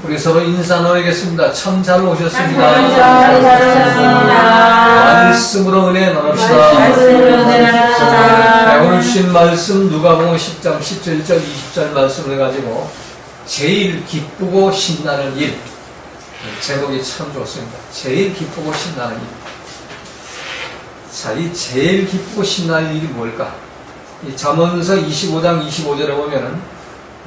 우리 서로 인사 나누겠습니다. 참 잘 오셨습니다. 말씀으로 은혜 나눕시다. 오늘 주신 말씀 누가복음 10장 17절 20절 말씀을 가지고 제일 기쁘고 신나는 일, 제목이 참 좋습니다. 제일 기쁘고 신나는 일. 자, 이 제일 기쁘고 신나는 일이 뭘까? 이 잠언서 25장 25절에 보면은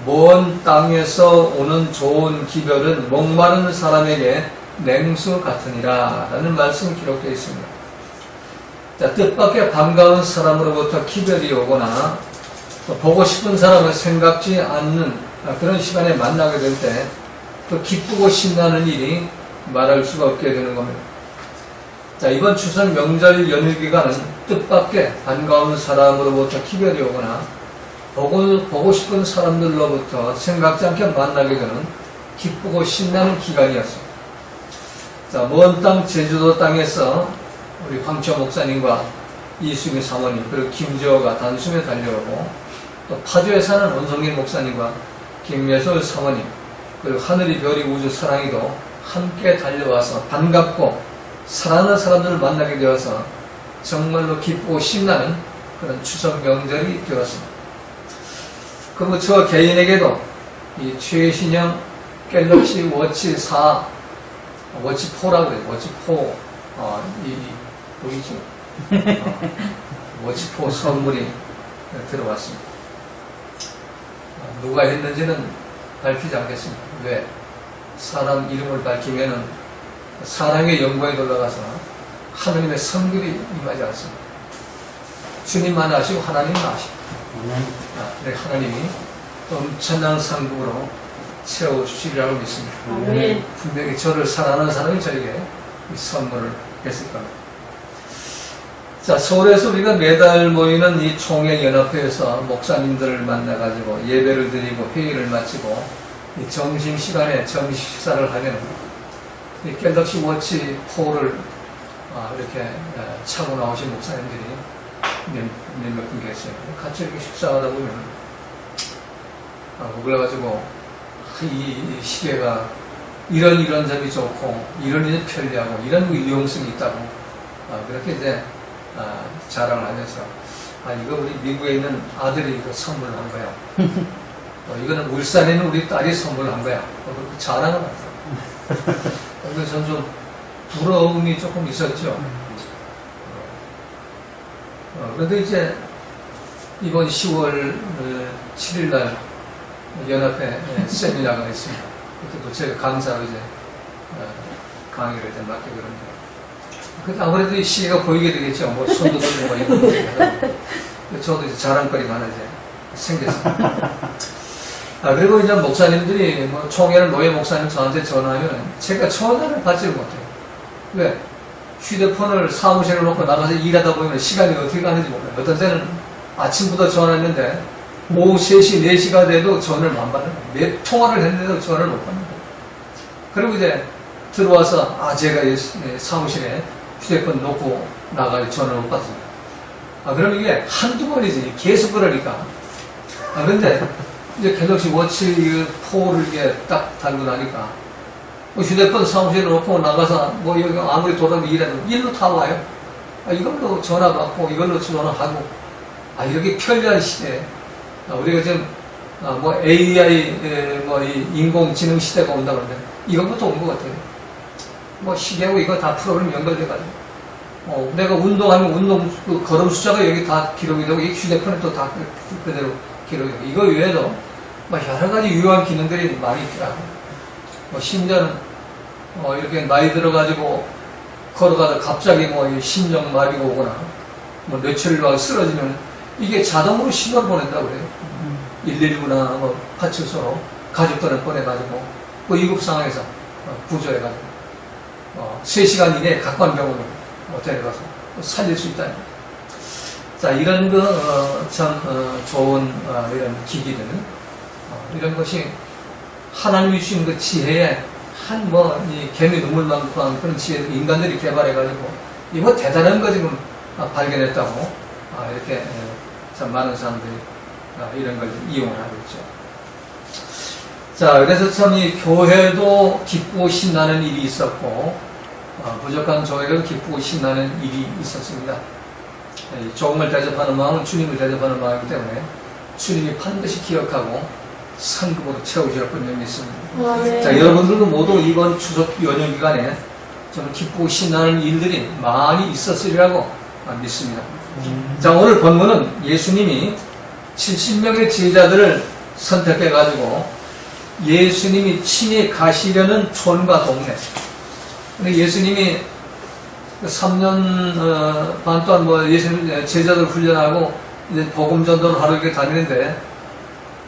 먼 땅에서 오는 좋은 기별은 목마른 사람에게 냉수 같으니라 라는 말씀이 기록되어 있습니다. 자, 뜻밖의 반가운 사람으로부터 기별이 오거나 보고 싶은 사람을 생각지 않는 그런 시간에 만나게 될 때 또 기쁘고 신나는 일이 말할 수가 없게 되는 겁니다. 자, 이번 추석 명절 연휴 기간은 뜻밖의 반가운 사람으로부터 기별이 오거나 보고 싶은 사람들로부터 생각지 않게 만나게 되는 기쁘고 신나는 기간이었습니다. 자, 먼 땅 제주도 땅에서 우리 황초 목사님과 이수미 사모님 그리고 김지호가 단숨에 달려오고 또 파주에 사는 원성길 목사님과 김예솔 사모님 그리고 하늘이 별이 우주 사랑이도 함께 달려와서 반갑고 사랑하는 사람들을 만나게 되어서 정말로 기쁘고 신나는 그런 추석 명절이 되었습니다. 그리고 저 개인에게도 이 최신형 갤럭시 워치 4, 워치 4라고 해요. 워치 4, 보이죠? 워치 4 선물이 들어왔습니다. 누가 했는지는 밝히지 않겠습니다. 왜? 사람 이름을 밝히면은 사람의 영광에 올라가서 하나님의 성결이 임하지 않습니다. 주님만 아시고 하나님만 아시고 네, 하나님이 엄청난 상급으로 채워주시리라고 믿습니다. 분명히 저를 사랑하는 사람이 저에게 이 선물을 했을 겁니다. 자, 서울에서 우리가 매달 모이는 이 총회연합회에서 목사님들을 만나가지고 예배를 드리고 회의를 마치고 이 점심시간에 점심 식사를 하면 이 갤럭시 워치 4를 이렇게 차고 나오신 목사님들이 몇몇 분 계세요. 같이 이렇게 식사하다 보면 그래가지고 이 시계가 이런 점이 좋고 이런 편리하고 이런 유용성이 있다고 그렇게 이제 자랑을 하면서 이거 우리 미국에 있는 아들이 이거 선물을 한 거야. 이거는 울산에 있는 우리 딸이 선물을 한 거야. 그렇게 자랑을 하죠. 그래서 저는 좀 부러움이 조금 있었죠. 그런데 이제 이번 10월 7일날 연합회 세미나가 있습니다. 그때도 제가 강사로 이제 강의를 이제 맡게 그럽니다. 근데 아무래도 이 시계가 보이게 되겠죠. 뭐 손도 돌리고 이런 저도 이제 자랑거리가 하나 이제 생겼습니다. 그리고 이제 목사님들이 뭐 총회를 노예 목사님 저한테 전화하면 제가 전화를 받지를 못해요. 왜? 휴대폰을 사무실에 놓고 나가서 일하다 보면 시간이 어떻게 가는지 몰라요. 어떤 때는 아침부터 전화했는데 오후 3시, 4시가 돼도 전화를 안 받는 거예요. 몇 통화를 했는데도 전화를 못 받는 거예요. 그리고 이제 들어와서 제가 사무실에 휴대폰 놓고 나갈 전화를 못 받습니다. 그럼 이게 한두 번이지 계속 그러니까. 그런데 이제 갤럭시 워치 4를 이게 딱 달고 나니까 휴대폰 사무실에 놓고 나가서 뭐 여기 아무리 돌아다니고 일해도 일로 다 와요. 이걸로 전화 받고 이걸로 전화하고 이렇게 편리한 시대에 우리가 지금 뭐 AI 뭐 인공지능 시대가 온다 그러는데 이것부터 온 것 같아요. 뭐 시계하고 이거 다 프로그램 연결돼가지고 내가 운동하면 운동 그 걸음 숫자가 여기 다 기록이 되고 이 휴대폰에 또 다 그대로 기록이 되고 이거 외에도 뭐 여러 가지 유효한 기능들이 많이 있더라고요. 뭐 심지어는 이렇게 나이 들어가지고 걸어가다 갑자기 뭐 심장마비가 오거나 뭐 며칠 막 쓰러지면 이게 자동으로 신호를 보낸다고 그래요. 119나 뭐 파출소로 가족들을 보내가지고 그 위급 상황에서 구조해가지고 3시간 이내에 각관병원으로 데려가서 살릴 수 있다는 거예요. 자, 이런 참 좋은 이런 기기들 이런 것이 하나님이 주신 그 지혜에 이 개미 눈물만큼한 그런 지혜를 인간들이 개발해가지고 이거 대단한 거 지금 발견했다고 이렇게 참 많은 사람들이 이런 걸 이용을 하고 있죠. 자, 그래서 참 이 교회도 기쁘고 신나는 일이 있었고, 부족한 교회도 기쁘고 신나는 일이 있었습니다. 복음을 대접하는 마음은 주님을 대접하는 마음이기 때문에 주님이 반드시 기억하고 상급으로 채우실 분명히 믿습니다. 네. 자, 여러분들도 모두 이번 추석 연휴 기간에 좀 기쁘고 신나는 일들이 많이 있었으리라고 믿습니다. 자, 오늘 본문은 예수님이 70명의 제자들을 선택해가지고 예수님이 친히 가시려는 촌과 동네. 근데 예수님이 3년 반 동안 예수님 제자들 훈련하고 이제 복음 전도를 하러 이렇게 다니는데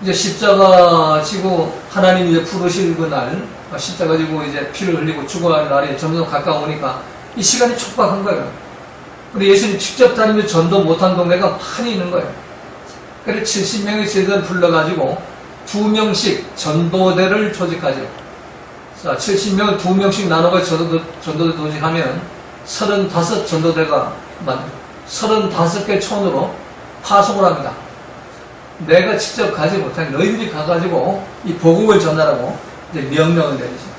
이제 십자가 지고 하나님 이제 부르실 그 날, 십자가 지고 이제 피를 흘리고 죽어갈 날이 점점 가까우니까 이 시간이 촉박한 거예요. 근데 예수님 직접 다니며 전도 못한 동네가 많이 있는 거예요. 그래서 70명의 제자를 불러가지고 2명씩 전도대를 조직하죠. 자, 70명을 2명씩 나눠가 전도대 조직하면 35 전도대가 35개 촌으로 파송을 합니다. 내가 직접 가지 못한 너희들이 가가지고 이 복음을 전하라고 이제 명령을 내리죠.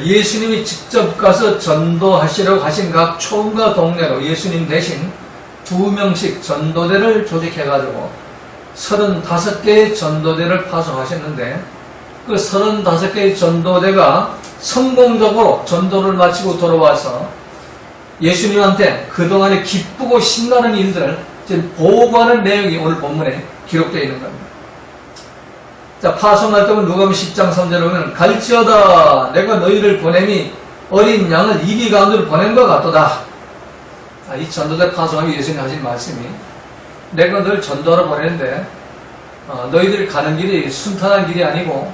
예수님이 직접 가서 전도하시려고 하신 각 촌과 동네로 예수님 대신 2명씩 전도대를 조직해가지고 35개의 전도대를 파송하셨는데 그 35개의 전도대가 성공적으로 전도를 마치고 돌아와서 예수님한테 그동안에 기쁘고 신나는 일들을 지금 보고하는 내용이 오늘 본문에 기록되어 있는 겁니다. 자, 파송할 때는 누가복음 10장 3절에 보면 갈지어다 내가 너희를 보냄이 어린 양을 이리 가운데로 보낸 것 같도다. 이 전도대 파송하기 예수님이 하신 말씀이 내가 너를 전도하러 보내는데 너희들이 가는 길이 순탄한 길이 아니고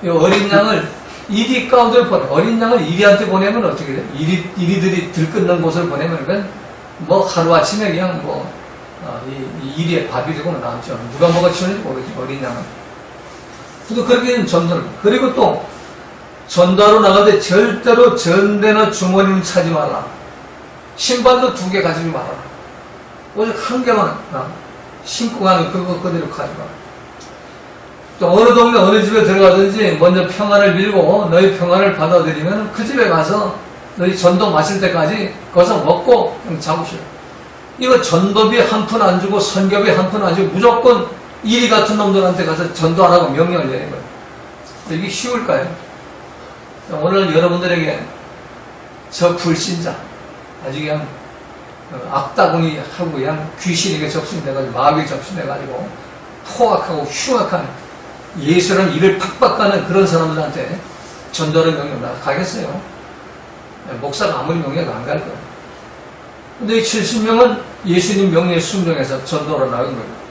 이 어린 양을 이리 가운데로 보내. 어린 양을 이리한테 보내면 어떻게 돼? 이리들이 들끓는 곳을 보내면 그건 뭐 하루아침에 그냥 이 이리에 밥이 되고는 남죠. 누가 뭐가 치는지 모르지, 어린 양은. 또 그렇게 전도를. 그리고 또 전도하러 나갈 때 절대로 전대나 주머니는 차지 말라. 신발도 2개 가지지 말아라. 오직 1개만 신고 가는 그거 그대로 가져가. 또 어느 동네 어느 집에 들어가든지 먼저 평안을 빌고 너희 평안을 받아들이면 그 집에 가서 너희 전도 마칠 때까지 거기서 먹고 자고 쉬어. 이거 전도비 한 푼 안 주고 선교비 한 푼 안 주고 무조건 이리 같은 놈들한테 가서 전도 안 하고 명령을 내는 거예요. 이게 쉬울까요? 오늘 여러분들에게 저 불신자 아주 그냥 악다구니 하고 그냥 귀신에게 접신돼가지고 마귀에 접신돼가지고 포악하고 흉악한 예수라는 일을 팍팍 가는 그런 사람들한테 전도를 명령 가겠어요? 목사가 아무리 명령 안 갈 거예요. 근데 이 70명은 예수님 명령에 순종해서 전도로 나간 거예요.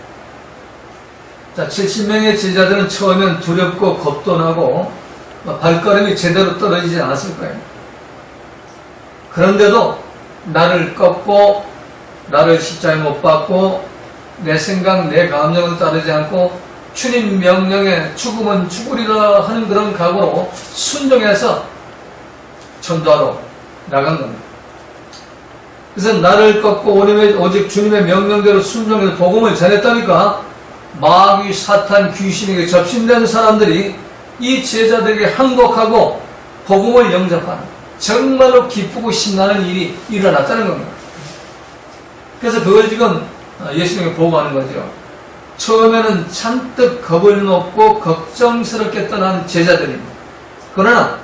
자, 70명의 제자들은 처음엔 두렵고 겁도 나고 발걸음이 제대로 떨어지지 않았을 거예요. 그런데도 나를 꺾고 나를 십자가에 못 박고 내 생각 내 감정을 따르지 않고 주님 명령에 죽으면 죽으리라 하는 그런 각오로 순종해서 전도하러 나간 겁니다. 그래서 나를 꺾고 오직 주님의 명령대로 순종해서 복음을 전했다니까 마귀 사탄 귀신에게 접신된 사람들이 이 제자들에게 항복하고 복음을 영접하는 정말로 기쁘고 신나는 일이 일어났다는 겁니다. 그래서 그걸 지금 예수님에게 보고하는 거죠. 처음에는 잔뜩 겁을 먹고 걱정스럽게 떠난 제자들입니다. 그러나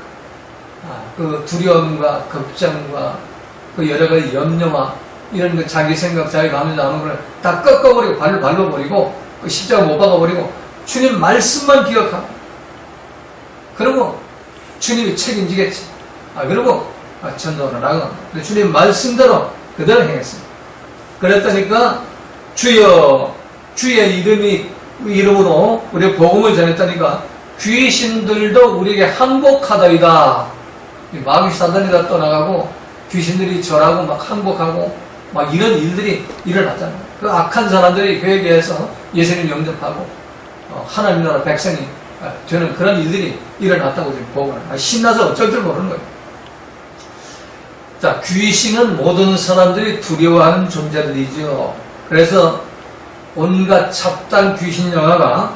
그 두려움과 걱정과 그 여러 가지 염려와 이런 그 자기 생각, 자기 감정 나오는 걸 다 꺾어버리고 발라버리고 그 십자가 못 박아버리고 주님 말씀만 기억하고 그리고 주님이 책임지겠지. 그리고 전도를 나가. 주님 말씀대로 그대로 행했습니다. 그랬다니까 주의 이름으로 우리가 복음을 전했다니까 귀신들도 우리에게 항복하더이다. 마귀 사단이 다 떠나가고 귀신들이 절하고 막 항복하고 막 이런 일들이 일어났잖아요. 그 악한 사람들이 회개해서 예수님 영접하고 하나님 나라 백성이 되는 그런 일들이 일어났다고 지금 보고 신나서 어쩔 줄 모르는 거예요. 자, 귀신은 모든 사람들이 두려워하는 존재들이죠. 그래서 온갖 잡다한 귀신 영화가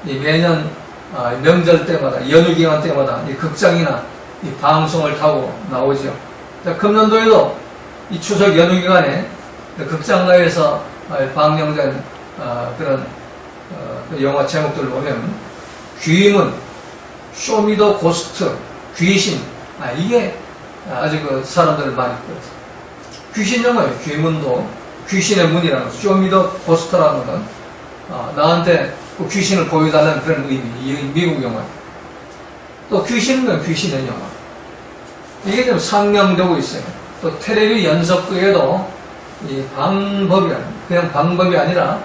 매년 명절 때마다, 연휴 기간 때마다 이 극장이나 이 방송을 타고 나오죠. 자, 금년도에도 이 추석 연휴 기간에 극장가에서 방영된 그런 그 영화 제목들을 보면 귀문, 쇼미더 고스트, 귀신, 이게 아주 그 사람들을 많이 끌었어요. 귀신 영화예요. 귀문도 귀신의 문이라는 거, 쇼미더 고스트라는 건 나한테 그 귀신을 보여달라는 그런 의미, 이 미국 영화예요. 또 귀신은 귀신의 영화. 이게 좀 상명되고 있어요. 또 텔레비 연속극에도 이 방법이 그냥 방법이 아니라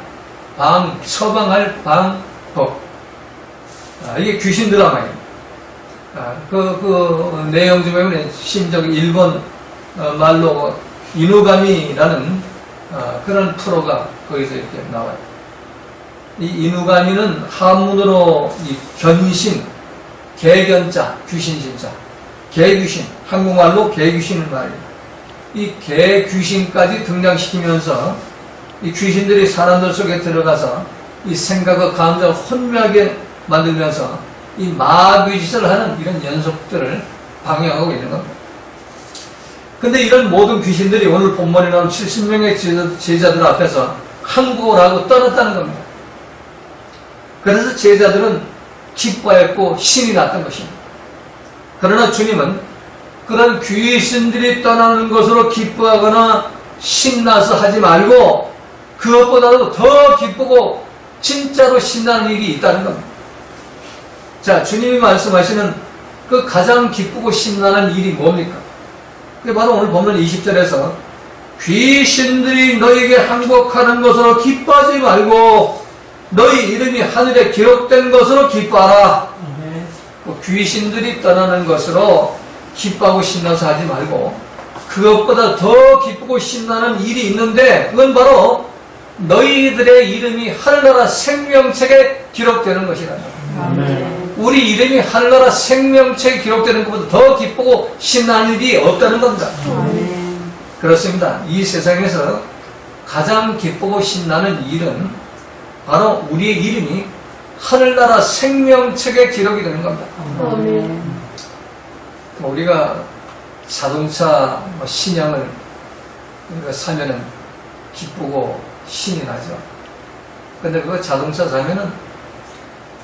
처방할 방법. 이게 귀신 드라마예요. 그 내용 좀 보면 심지어 일본 말로 이누가미라는 그런 프로가 거기서 이렇게 나와요. 이 이누가미는 한문으로 이 견신, 개견자, 귀신 진짜, 개귀신, 한국말로 개귀신을 말해요. 이 개귀신까지 등장시키면서 이 귀신들이 사람들 속에 들어가서 이 생각과 감정을 혼미하게 만들면서 이 마귀짓을 하는 이런 연속들을 방영하고 있는 겁니다. 근데 이런 모든 귀신들이 오늘 본문에 나온 70명의 제자들 앞에서 항복을 하고 떠났다는 겁니다. 그래서 제자들은 기뻐했고 신이 났던 것입니다. 그러나 주님은 그런 귀신들이 떠나는 것으로 기뻐하거나 신나서 하지 말고 그것보다도 더 기쁘고 진짜로 신나는 일이 있다는 겁니다. 자, 주님이 말씀하시는 그 가장 기쁘고 신나는 일이 뭡니까? 그게 바로 오늘 본문 20절에서 귀신들이 너에게 항복하는 것으로 기뻐하지 말고 너희 이름이 하늘에 기록된 것으로 기뻐하라. 그 귀신들이 떠나는 것으로 기뻐하고 신나서 하지 말고 그것보다 더 기쁘고 신나는 일이 있는데 그건 바로 너희들의 이름이 하늘나라 생명책에 기록되는 것이라는 거예요. 우리 이름이 하늘나라 생명책에 기록되는 것보다 더 기쁘고 신나는 일이 없다는 겁니다. 그렇습니다. 이 세상에서 가장 기쁘고 신나는 일은 바로 우리의 이름이 하늘나라 생명책에 기록이 되는 겁니다. 우리가 자동차 신형을 사면은 기쁘고 신이 나죠. 근데 그거 자동차 사면은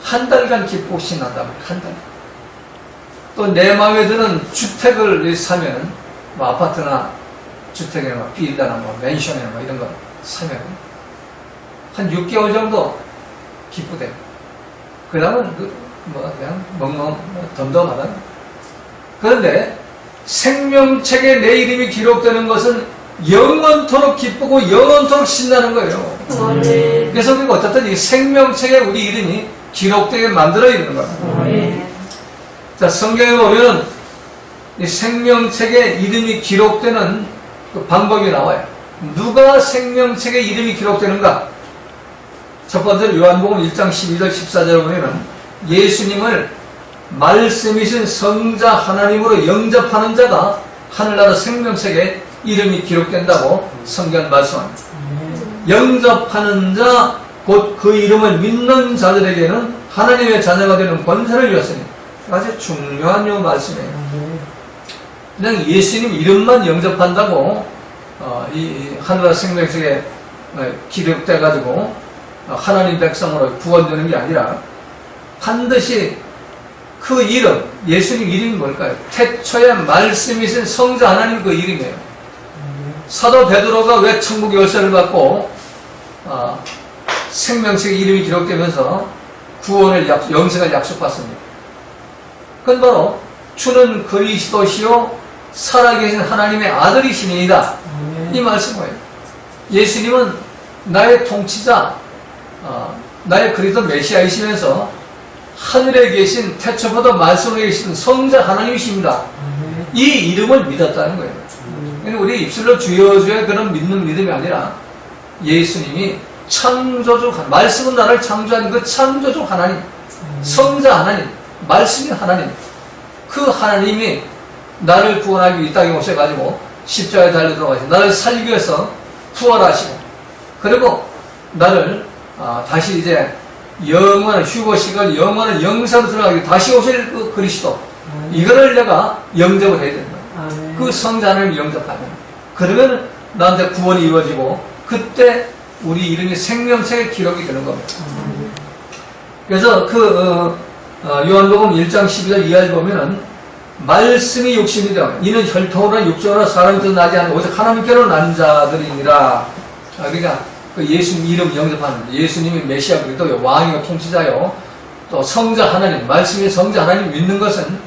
한 달간 기쁘고 신난다고, 한 달. 또 내 마음에 드는 주택을 사면은 아파트나 주택이나 빌라나 맨션이나 이런 거 사면은 한 6개월 정도 기쁘대요. 그 다음은 그냥 멍멍 덤덤하다. 그런데 생명책에 내 이름이 기록되는 것은 영원토록 기쁘고 영원토록 신나는 거예요. 그래서 우리가 어쨌든 이 생명책에 우리 이름이 기록되게 만들어야 되는 거예요. 자, 성경에 보면 이 생명책에 이름이 기록되는 그 방법이 나와요. 누가 생명책에 이름이 기록되는가? 첫 번째로 요한복음 1장 12절 14절을 보면 예수님을 말씀이신 성자 하나님으로 영접하는 자가 하늘나라 생명책에 이름이 기록된다고 성경 말씀합니다. 영접하는 자, 곧 그 이름을 믿는 자들에게는 하나님의 자녀가 되는 권세를 주었으니 아주 중요한 요 말씀이에요. 그냥 예수님 이름만 영접한다고 이 하늘나라 생명책에 기록돼가지고 하나님 백성으로 구원되는 게 아니라 반드시 그 이름, 예수님 이름이 뭘까요? 태초에 말씀이신 성자 하나님 그 이름이에요. 사도 베드로가 왜 천국 열쇠를 받고 생명책에 이름이 기록되면서 구원을 영생을 약속받습니다. 그건 바로 주는 그리스도시요 살아계신 하나님의 아들이시니이다. 이 말씀이에요. 예수님은 나의 통치자, 나의 그리스도 메시아이시면서 하늘에 계신 태초부터 말씀에 계신 성자 하나님이십니다. 이 이름을 믿었다는 거예요. 우리 입술로 주여주여 그런 믿는 믿음이 아니라 예수님이 창조주, 말씀은 나를 창조한 그 창조주 하나님, 성자 하나님, 말씀이 하나님, 그 하나님이 나를 구원하기 위해 이 땅에 오셔가지고 십자가에 달려 들어가시고 나를 살리기 위해서 부활하시고 그리고 나를 다시 이제 영원한 휴거식을 영원한 영생으로 들어가기 다시 오실 그 그리스도 이거를 내가 영접을 해야 된다. 그 성자 하나님을 영접하면 그러면 나한테 구원이 이루어지고 그때 우리 이름이 생명책에 기록이 되는 겁니다. 그래서 요한복음 1장 12절 이하에 보면은 말씀이 육신이 되어 이는 혈통으로나 육정으로나 사람에서 나지 않은 오직 하나님께로 난 자들이니라. 그러니까 그 예수님 이름 영접하는 예수님이 메시아 그리스도 왕이요 통치자요 또 성자 하나님 말씀이 성자 하나님 믿는 것은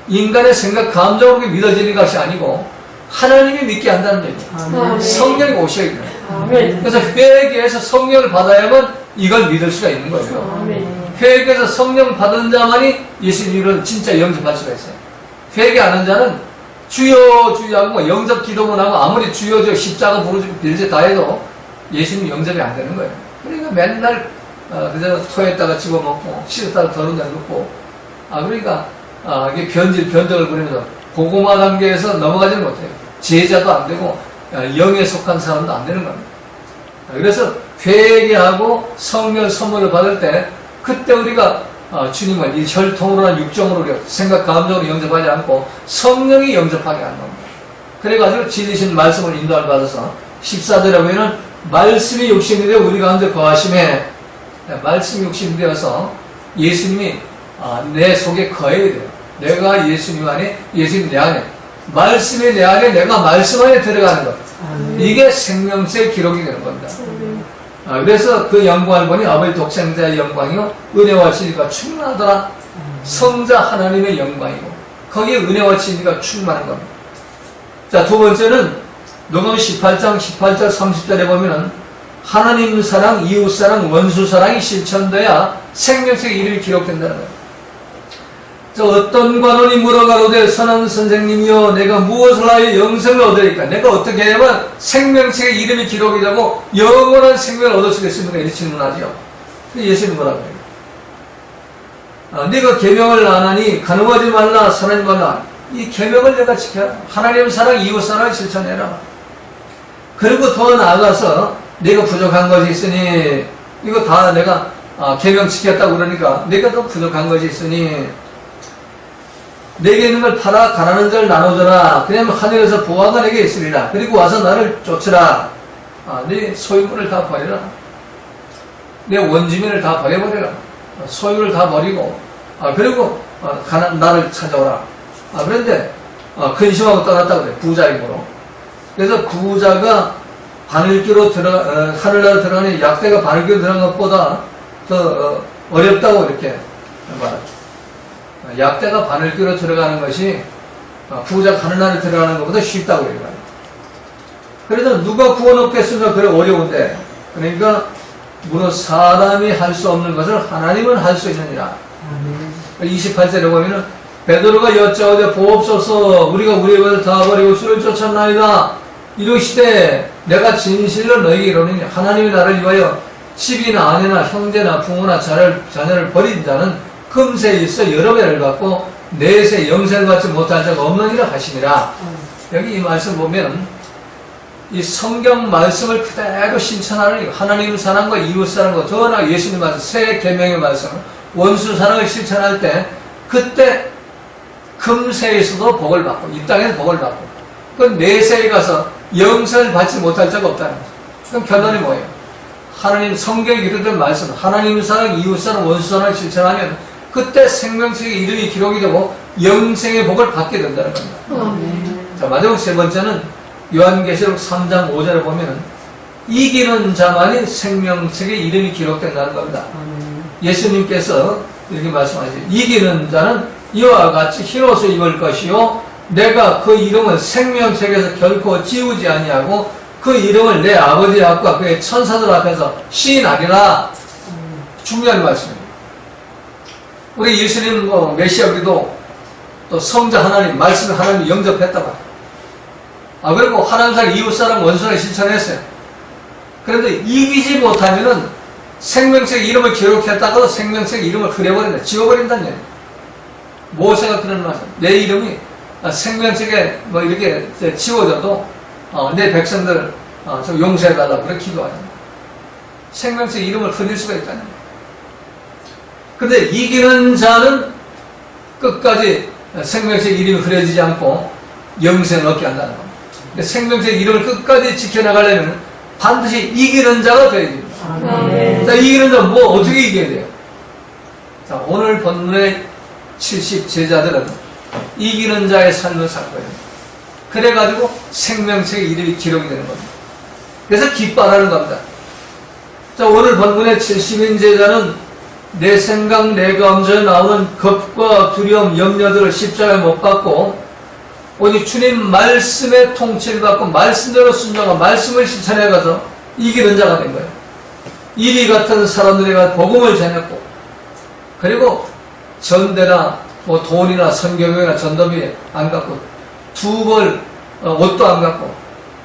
인간의 생각 감정으로 믿어지는 것이 아니고 하나님이 믿게 한다는 얘기예요. 성령이 오셔야 돼요. 그래서 회개해서 성령을 받아야만 이걸 믿을 수가 있는 거예요. 회개해서 성령 받은 자만이 예수님을 진짜 영접할 수가 있어요. 회개 안 한 자는 주여 주여 하고 영접 기도만 하고 아무리 주여 주여 십자가 부르짖고 빌지 다 해도 예수님 영접이 안 되는 거예요. 그러니까 맨날 그저 토했다가 집어먹고 싫었다가 더러운 데 눕고 그러니까 이게 변덕을 부리면서 고구마 단계에서 넘어가지는 못해요. 제자도 안 되고 영에 속한 사람도 안 되는 겁니다. 그래서 회개하고 성령 선물을 받을 때 그때 우리가 주님을 이 혈통으로나 육정으로 우리가 생각 감정으로 영접하지 않고 성령이 영접하게 하는 겁니다. 그래가지고 진리신 말씀을 인도를 받아서 14절에 보면은 말씀이 육신이 되어 우리 가운데 거하심에 말씀이 육신이 되어서 예수님이 내 속에 거해야 돼요. 내가 예수님 안에 예수님 내 안에 말씀이 내 안에 내가 말씀 안에 들어가는 것 이게 생명체의 기록이 되는 겁니다. 그래서 그 영광을 보니 아버지 독생자의 영광이요 은혜와 진리가 충만하더라. 성자 하나님의 영광이고 거기에 은혜와 진리가 충만한 겁니다. 자, 두 번째는 누가복음 18장 18절 30절에 보면은 하나님 사랑, 이웃 사랑, 원수 사랑이 실천돼야 생명책의 이름이 기록된다는 거예요. 어떤 관원이 물어가로되 선한 선생님이여 내가 무엇을 하여 영생을 얻으리까? 내가 어떻게 해야만 생명책의 이름이 기록이 되고 영원한 생명을 얻을 수 있습니까? 이렇게 질문하죠. 예수님 뭐라고 해요? 네가 계명을 안 하니 간음하지 말라 살인하지 말라. 이 계명을 내가 지켜라. 하나님 사랑, 이웃 사랑을 실천해라. 그리고 더 나아가서 내가 부족한 것이 있으니 이거 다 내가 계명 지켰다고 그러니까 내가 더 부족한 것이 있으니 내게 있는 걸 팔아 가난한 자를 나눠줘라. 그러면 하늘에서 보화가 내게 있으리라. 그리고 와서 나를 쫓으라. 네 소유물을 다 버려라. 내 원주민을 다 버려버려라. 소유를 다 버리고 그리고 나를 찾아오라. 그런데 근심하고 떠났다고 그래. 부자 힘으로. 그래서 부자가 바늘기로 하늘나라 들어가니 약대가 바늘기로 들어간 것보다 더 어렵다고 이렇게 말하죠. 약대가 바늘기로 들어가는 것이 부자가 하늘나라에 들어가는 것보다 쉽다고 그래요. 그래서 누가 구원 얻겠으면 그래 어려운데 그러니까 무릇 사람이 할 수 없는 것을 하나님은 할 수 있느니라. 28절에 보면은 베드로가 여짜오되 보옵소서 우리가 우리의 것을 다 버리고 주를 쫓았나이다. 이르시되 내가 진실로 너희에게 이르노니 하나님이 나를 위하여 집이나 아내나 형제나 부모나 자녀를 버린 자는 금세 있어 여러 배를 받고 내세 영생을 받지 못할 자가 없느니라 하시니라. 여기 이 말씀 보면 이 성경 말씀을 그대로 실천하는 하나님 사랑과 이웃 사랑과 더 나아가 예수님 말씀 새 계명의 말씀 원수 사랑을 실천할 때 그때 금세에서도 복을 받고 이 땅에서 복을 받고 그 내세에 가서 영생을 받지 못할 자가 없다는 거죠. 그럼 결론이 뭐예요? 하나님 성경에 기록된 말씀 하나님 사랑, 이웃 사랑, 원수 사랑을 실천하면 그때 생명책의 이름이 기록이 되고 영생의 복을 받게 된다는 겁니다. 자, 마지막 세 번째는 요한계시록 3장 5절에 보면은 이기는 자만이 생명책의 이름이 기록된다는 겁니다. 예수님께서 이렇게 말씀하시죠. 이기는 자는 이와 같이 흰옷을 입을 것이요 내가 그 이름을 생명책에서 결코 지우지 아니하고 그 이름을 내 아버지 앞과 그의 천사들 앞에서 시인하리라. 중요한 말씀입니다. 우리 예수님 메시아 기도 또 성자 하나님 말씀을 하나님 영접했다고 그리고 하나님 사랑 이웃사랑 원수를 실천했어요. 그런데 이기지 못하면은 생명책 이름을 기록했다가도 생명책 이름을 흐려버린다. 지워버린다는 얘기예요. 모세가 그런 말씀. 내 이름이 생명책에 이렇게 지워져도 내 백성들 좀 용서해달라고 그렇게 기도하잖아요. 생명책 이름을 흐릴 수가 있다는 거예요. 근데 이기는 자는 끝까지 생명책 이름이 흐려지지 않고 영생을 얻게 한다는 겁니다. 생명책 이름을 끝까지 지켜나가려면 반드시 이기는 자가 되어야 됩니다. 자, 이기는 자 뭐 어떻게 이겨야 돼요? 자, 오늘 본문의 70 제자들은 이기는 자의 삶을 살 거예요. 그래가지고 생명책에 이름이 기록이 되는 겁니다. 그래서 기뻐하라는 겁니다. 자, 오늘 본문의 70인 제자는 내 생각, 내 감정에 나오는 겁과 두려움, 염려들을 십자가에 못 박고 오직 주님 말씀의 통치를 받고 말씀대로 순종하고 말씀을 실천해가서 이기는 자가 된 거예요. 이리 같은 사람들에게 복음을 전했고, 그리고 전대나 뭐 돈이나 성경이나 전도비 안 갖고, 두 벌 옷도 안 갖고,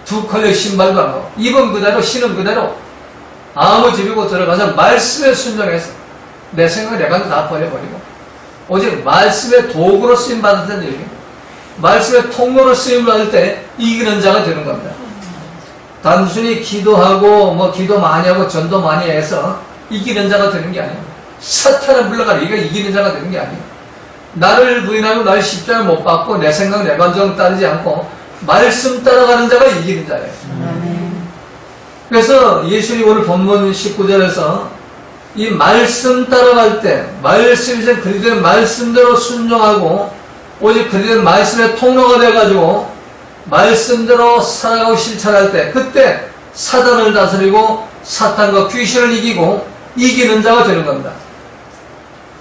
두 컬러 신발도 안 갖고, 입은 그대로 신은 그대로 아무 집이고 들어가서 말씀에 순종해서 내 생각 내 감정 다 버려버리고 오직 말씀의 도구로 쓰임 받았다는 얘기입니다. 말씀의 통로로 쓰임 받을 때 이기는 자가 되는 겁니다. 단순히 기도하고 뭐 기도 많이 하고 전도 많이 해서 이기는 자가 되는 게 아니에요. 사탄을 물러가라 이거 이기는 자가 되는 게 아니에요. 나를 부인하고 나를 십자가에 못 박고 내 생각 내 감정 따르지 않고 말씀 따라가는 자가 이기는 자예요. 그래서 예수님이 오늘 본문 19절에서 이 말씀 따라갈 때 말씀이 그리스도의 말씀대로 순종하고 오직 그리스도의 말씀의 통로가 되어가지고 말씀대로 살아가고 실천할 때 그때 사단을 다스리고 사탄과 귀신을 이기고 이기는 자가 되는 겁니다.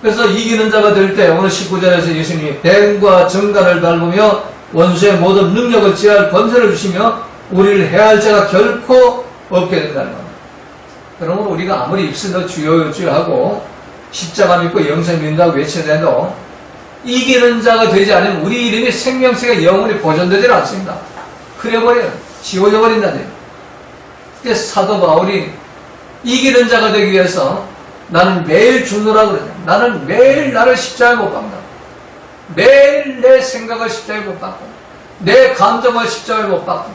그래서 이기는 자가 될 때 오늘 19절에서 예수님이 뱀과 정갈을 밟으며 원수의 모든 능력을 제할 권세를 주시며 우리를 해할 자가 결코 없게 된다는 겁니다. 그러므로 우리가 아무리 입술로 주여 주여 하고 십자가 믿고 영생 믿는다고 외쳐내도 이기는 자가 되지 않으면 우리 이름이 생명책에 영원히 보존되지 않습니다. 그래버려요. 지워져 버린다는 그래서 사도 바울이 이기는 자가 되기 위해서 나는 매일 죽노라고 그러죠. 나는 매일 나를 십자가에 못 박는다. 매일 내 생각을 십자가에 못 박고 내 감정을 십자가에 못 박고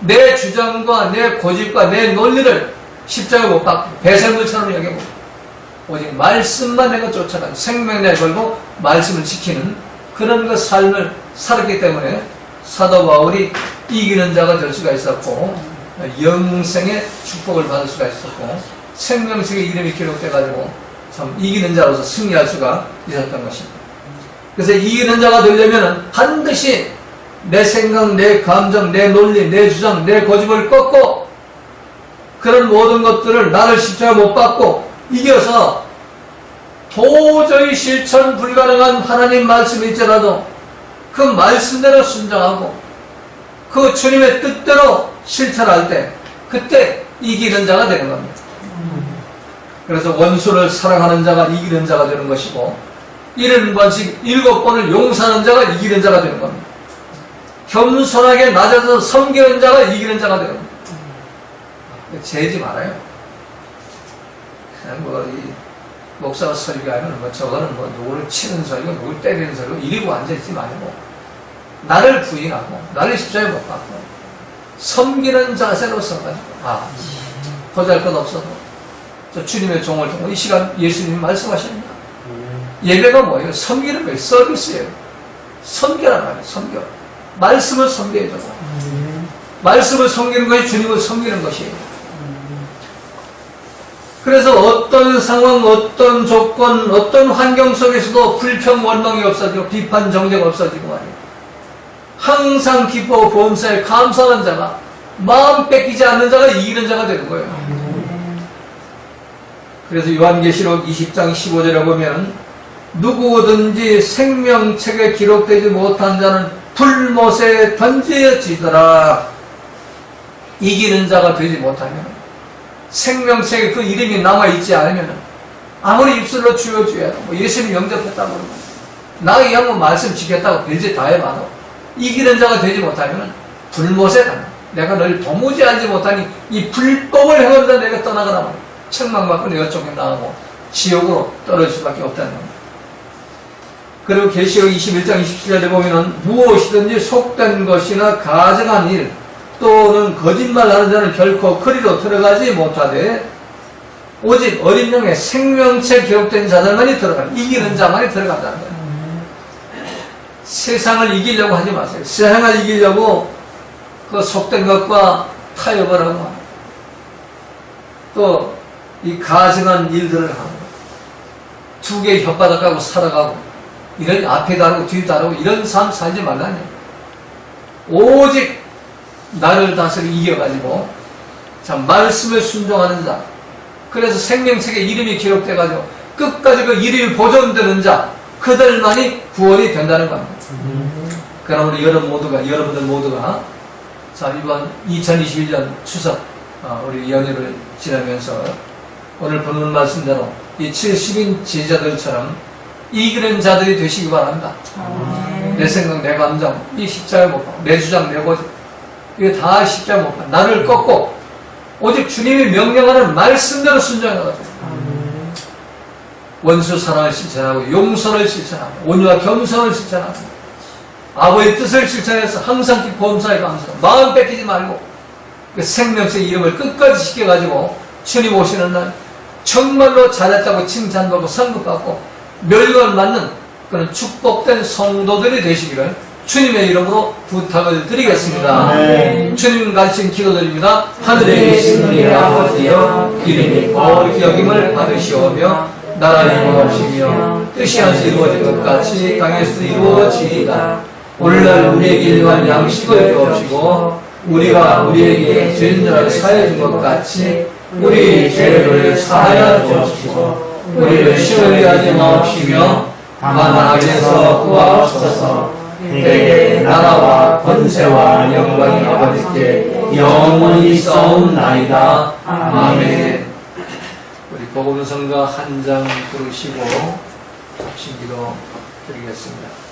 내 주장과 내 고집과 내 논리를 십자가에 못 박고 배설물처럼 여기고 오직 말씀만 내가 쫓아가는 생명을 걸고 말씀을 지키는 그런 그 삶을 살았기 때문에 사도 바울이 이기는 자가 될 수가 있었고 영생의 축복을 받을 수가 있었고 생명책의 이름이 기록돼가지고 참 이기는 자로서 승리할 수가 있었던 것입니다. 그래서 이기는 자가 되려면 반드시 내 생각, 내 감정, 내 논리, 내 주장, 내 고집을 꺾고 그런 모든 것들을 나를 십자가에 못 박고 이겨서 도저히 실천 불가능한 하나님 말씀이 있더라도 그 말씀대로 순종하고 그 주님의 뜻대로 실천할 때 그때 이기는 자가 되는 겁니다. 그래서 원수를 사랑하는 자가 이기는 자가 되는 것이고 70번씩 7번을 용서하는 자가 이기는 자가 되는 겁니다. 겸손하게 낮아서 섬기는 자가 이기는 자가 되는 겁니다. 재지 말아요. 그냥 뭐 이 목사가 설교하면 뭐 저거는 뭐 누구를 치는 소리고 누구를 때리는 소리고 이리고 앉아있지 말고 나를 부인하고 나를 십자가에 못 박고 섬기는 자세로 서가지고 보잘것없어도 저 주님의 종을 통해 이 시간 예수님이 말씀하십니다. 예배가 뭐예요? 섬기는 거예요. 서비스예요. 섬겨라 말이에요. 섬겨. 말씀을 섬겨야죠. 말씀을 섬기는 것이 주님을 섬기는 것이에요. 그래서 어떤 상황, 어떤 조건, 어떤 환경 속에서도 불평, 원망이 없어지고 비판, 정죄가 없어지고 말이에요. 항상 기뻐하고 범사에 감사하는 자가 마음 뺏기지 않는 자가 이기는 자가 되는 거예요. 그래서 요한계시록 20장 15절에 보면 누구든지 생명책에 기록되지 못한 자는 불못에 던져지더라. 이기는 자가 되지 못하면 생명책에 그 이름이 남아있지 않으면 아무리 입술로 주여 주여 뭐 예수님 영접했다고 그러고 나 이 양반 말씀 지켰다고 별짓 다 해봐도 이기는 자가 되지 못하면 불못에 가나 내가 널 도무지 알지 못하니 이 불법을 행하면서 내가 떠나가나 말이야. 책망받고 내가 쫓겨나가고 지옥으로 떨어질 수밖에 없다는 겁니다. 그리고 계시록 21장 27절에 보면은 무엇이든지 속된 것이나 가증한 일 또는 거짓말하는 자는 결코 그리로 들어가지 못하되 오직 어린 영의 생명체 기록된 자들만이 들어가는, 이기는 자만이 들어간다는 거예요. 세상을 이기려고 하지 마세요. 세상을 이기려고 그 속된 것과 타협을 하고 또 이 가증한 일들을 하고 두 개의 혓바닥 하고 살아가고 이런 앞에 다르고 뒤에 다르고 이런 삶 살지 말라니. 오직 나를 다스리고 이겨가지고 참 말씀을 순종하는 자, 그래서 생명책에 이름이 기록돼가지고 끝까지 그 이름이 보존되는 자, 그들만이 구원이 된다는 겁니다. 그럼 우리 여러분들 모두가 자, 이번 2021년 추석 우리 연휴를 지나면서 오늘 보는 말씀대로 이 70인 제자들처럼 이기는 자들이 되시기 바랍니다. 내 생각, 내 감정, 이 십자가 못 봐. 내 주장, 내 고집, 이게 다 십자가 못 봐. 나를 꺾고 오직 주님이 명령하는 말씀대로 순종해가지고 원수 사랑을 실천하고 용서를 실천하고 온유와 겸손을 실천하고 아버지의 뜻을 실천해서 항상 범사에 감사하고 마음 뺏기지 말고 그 생명의 이름을 끝까지 지켜가지고 주님 오시는 날 정말로 잘했다고 칭찬받고 성급받고 멸관 받는 그런 축복된 성도들이 되시기를 주님의 이름으로 부탁을 드리겠습니다. 주님 가르친 기도드립니다. 하늘에 계신 우리 아버지여, 이름이 거룩히 여김을 받으시오며 나라를 이루어지며 뜻이 한수 이루어진 것 같이 땅에서도 이루어지이다. 오늘날 우리에게 일용할 양식을 주옵시고 우리가 우리에게 죄인들을 사하여 준 것 같이 우리 죄를 사하여 주옵시고 우리를 시험에 하지 마옵시며 다만 악에서 구하옵소서. 대개 나라와 권세와 영광이 아버지께 영원히 있사옵나이다. 아멘. 우리 복음성가 한 장 부르시고 합심기도 드리겠습니다.